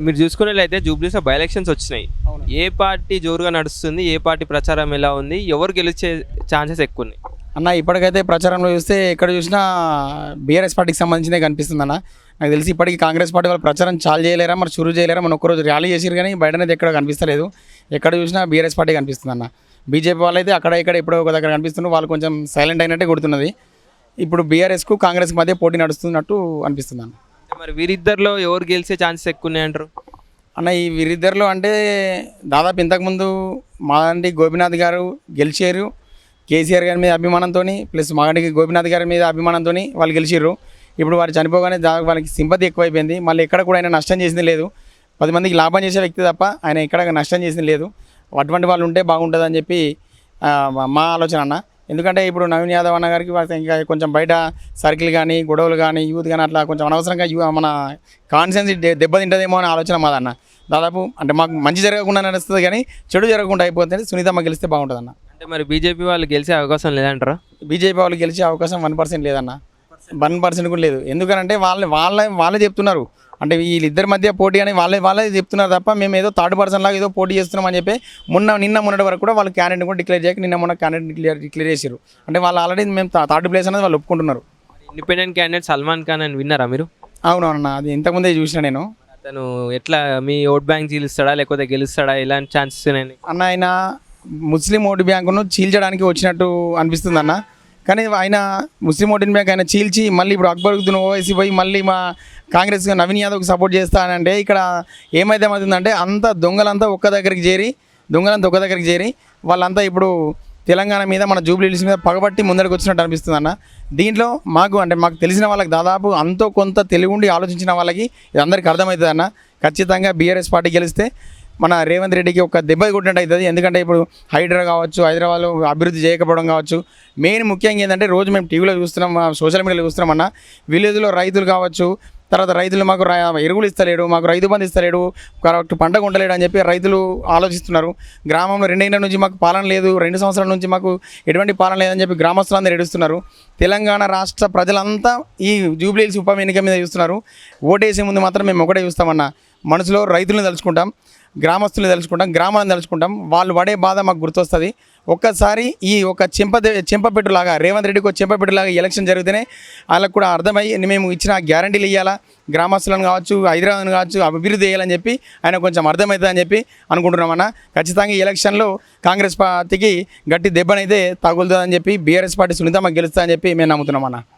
మీరు చూసుకున్నట్లయితే జూబ్లీస్లో by elections వచ్చినాయి. ఏ పార్టీ జోరుగా నడుస్తుంది, ఏ పార్టీ ప్రచారం ఎలా ఉంది, ఎవరు గెలిచే ఛాన్సెస్ ఎక్కువ ఉన్నాయి? అన్న ఇప్పటికైతే ప్రచారంలో చూస్తే ఎక్కడ చూసినా బీఆర్ఎస్ పార్టీకి సంబంధించినే కనిపిస్తుంది అన్న. నాకు తెలిసి ఇప్పటికీ కాంగ్రెస్ పార్టీ వాళ్ళు ప్రచారం చాలా చేయలేరా, మరి చురువు చేయలేరా, మన ఒక్కరోజు ర్యాలీ చేసిరు కానీ బయట అనేది ఎక్కడ కనిపిస్తలేదు. ఎక్కడ చూసినా బీఆర్ఎస్ పార్టీ కనిపిస్తుంది అన్న. బీజేపీ వాళ్ళు అయితే అక్కడ ఇక్కడ ఎప్పుడో ఒక దగ్గర కనిపిస్తున్నారు, వాళ్ళు కొంచెం సైలెంట్ అయినట్టే కొడుతున్నది. ఇప్పుడు బీఆర్ఎస్కు కాంగ్రెస్కి మధ్య పోటీ నడుస్తున్నట్టు అనిపిస్తుంది అన్న. మరి వీరిద్దరిలో ఎవరు గెలిచే ఛాన్సెస్ ఎక్కువ ఉన్నాయి అంటారు? అన్న ఈ వీరిద్దరిలో అంటే దాదాపు ఇంతకుముందు మాగంటి గోపీనాథ్ గారు గెలిచారు కేసీఆర్ గారి మీద అభిమానంతో, ప్లస్ మాగంటి గోపీనాథ్ గారి మీద అభిమానంతో వాళ్ళు గెలిచారు. ఇప్పుడు వారు చనిపోగానే వాళ్ళకి సింపతి ఎక్కువైపోయింది. మళ్ళీ ఎక్కడ కూడా ఆయన నష్టం చేసింది లేదు. 10 మందికి లాభం చేసే వ్యక్తి తప్ప ఆయన ఎక్కడ నష్టం చేసింది లేదు. అటువంటి వాళ్ళు ఉంటే బాగుంటుందని చెప్పి మా ఆలోచన అన్న. ఎందుకంటే ఇప్పుడు నవీన్ యాదవ్ అన్న గారికి ఇంకా కొంచెం బయట సర్కిల్ కానీ గొడవలు కానీ యూత్ కానీ అట్లా కొంచెం అనవసరంగా మన కాన్ఫిడెన్స్ దెబ్బతింటుందేమో అని ఆలోచన మాదన్న. దాదాపు అంటే మాకు మంచి జరగకుండా నడుస్తుంది కానీ చెడు జరగకుండా అయిపోతుంది. సునీతమ్మ గెలిస్తే బాగుంటుంది అన్న. అంటే మరి బీజేపీ వాళ్ళు గెలిచే అవకాశం లేదంటారా? బీజేపీ వాళ్ళు గెలిచే అవకాశం 1% లేదన్న. 1% కూడా లేదు. ఎందుకంటే వాళ్ళే చెప్తున్నారు. అంటే వీళ్ళిద్దరి మధ్య పోటీ అని వాళ్ళే చెప్తున్నారు తప్ప మేము ఏదో థర్డ్ పర్సన్ లాగా ఏదో పోటీ చేస్తున్నాం అని చెప్పి నిన్న మొన్నటి వరకు కూడా వాళ్ళు క్యాండిడేట్ కూడా డిక్లేర్ చేయక మొన్న క్యాండిడేట్ డిక్లేర్ చేశారు. అంటే వాళ్ళు ఆల్రెడీ మేము థర్డ్ ప్లేస్ అనేది వాళ్ళు ఒప్పుకుంటున్నారు. ఇండిపెండెంట్ క్యాండిడేట్ సల్మాన్ ఖాన్ అని విన్నారా మీరు? అవునవునన్న, అది ఇంతకుముందే చూసిన నేను. అతను ఎట్లా మీ ఓట్ బ్యాంక్ చీలుస్తాడా లేకపోతే గెలుస్తాడా, ఎలాంటి ఛాన్సెస్ ఉన్నాయి అన్న? ఆయన ముస్లిం ఓటు బ్యాంకును చీల్చడానికి వచ్చినట్టు అనిపిస్తుంది అన్న. కానీ ఆయన ముస్లిం ఓటు బ్యాంక్ ఆయన చీల్చి మళ్ళీ ఇప్పుడు అక్బరుద్దీన్ ఓవైసీ పోయి మళ్ళీ మా కాంగ్రెస్ నవీన్ యాదవ్కి సపోర్ట్ చేస్తానంటే ఇక్కడ ఏమవుతుందంటే అంత దొంగలంతా ఒక్క దగ్గరికి చేరి వాళ్ళంతా ఇప్పుడు తెలంగాణ మీద మన జూబ్లీ హిల్స్ మీద పగబట్టి ముందరికి వచ్చినట్టు అనిపిస్తుంది అన్న. దీంట్లో మాకు తెలిసిన వాళ్ళకి దాదాపు అంతో కొంత తెలివి ఆలోచించిన వాళ్ళకి ఇది అందరికీ అర్థమవుతుంది అన్న. ఖచ్చితంగా బీఆర్ఎస్ పార్టీ గెలిస్తే మన రేవంత్ రెడ్డికి ఒక దెబ్బ కొట్టినట్టు అవుతుంది. ఎందుకంటే ఇప్పుడు హైడ్రా కావచ్చు, హైదరాబాద్లో అభివృద్ధి చేయకపోవడం కావచ్చు, మెయిన్ ముఖ్యంగా ఏంటంటే రోజు మేము టీవీలో చూస్తున్నాం, సోషల్ మీడియాలో చూస్తున్నాం అన్న. విలేజ్లో రైతులు కావచ్చు, తర్వాత రైతులు మాకు ఎరువులు ఇస్తలేడు, మాకు రైతు బంధు ఇస్తలేడు, కరెక్ట్ పంట కొంటలేడు అని చెప్పి రైతులు ఆలోచిస్తున్నారు. గ్రామంలో 2 ఏళ్ళ నుంచి మాకు పాలన లేదు, 2 సంవత్సరాల నుంచి మాకు ఎటువంటి పాలన లేదని చెప్పి గ్రామస్తులందరూ ఏడుస్తున్నారు. తెలంగాణ రాష్ట్ర ప్రజలంతా ఈ జూబ్లీ హిల్స్ ఉప ఎన్నిక మీద చూస్తున్నారు. ఓటేసే ముందు మాత్రం మేము ఒకటే చూస్తామన్న, మనసులో రైతులను తలుచుకుంటాం, గ్రామస్తులను తలుచుకుంటాం, గ్రామాలను తలుచుకుంటాం. వాళ్ళు పడే బాధ మాకు గుర్తొస్తుంది. ఒక్కసారి ఈ ఒక చెంపపెట్టులాగా రేవంత్ రెడ్డికి ఒక చెంపపెట్టులాగా ఎలక్షన్ జరిగితేనే వాళ్ళకు కూడా అర్థమై మేము ఇచ్చిన గ్యారంటీలు ఇవ్వాలా, గ్రామస్తులను కావచ్చు, హైదరాబాద్ను కావచ్చు అభివృద్ధి చేయాలని చెప్పి ఆయన కొంచెం అర్థమవుతుందని చెప్పి అనుకుంటున్నామన్న. ఖచ్చితంగా ఈ ఎలక్షన్లో కాంగ్రెస్ పార్టీకి గట్టి దెబ్బనైతే తగులుతుందని చెప్పి బీఆర్ఎస్ పార్టీ సునీతమ్మ గెలుస్తుందని చెప్పి మేము నమ్ముతున్నామన్న.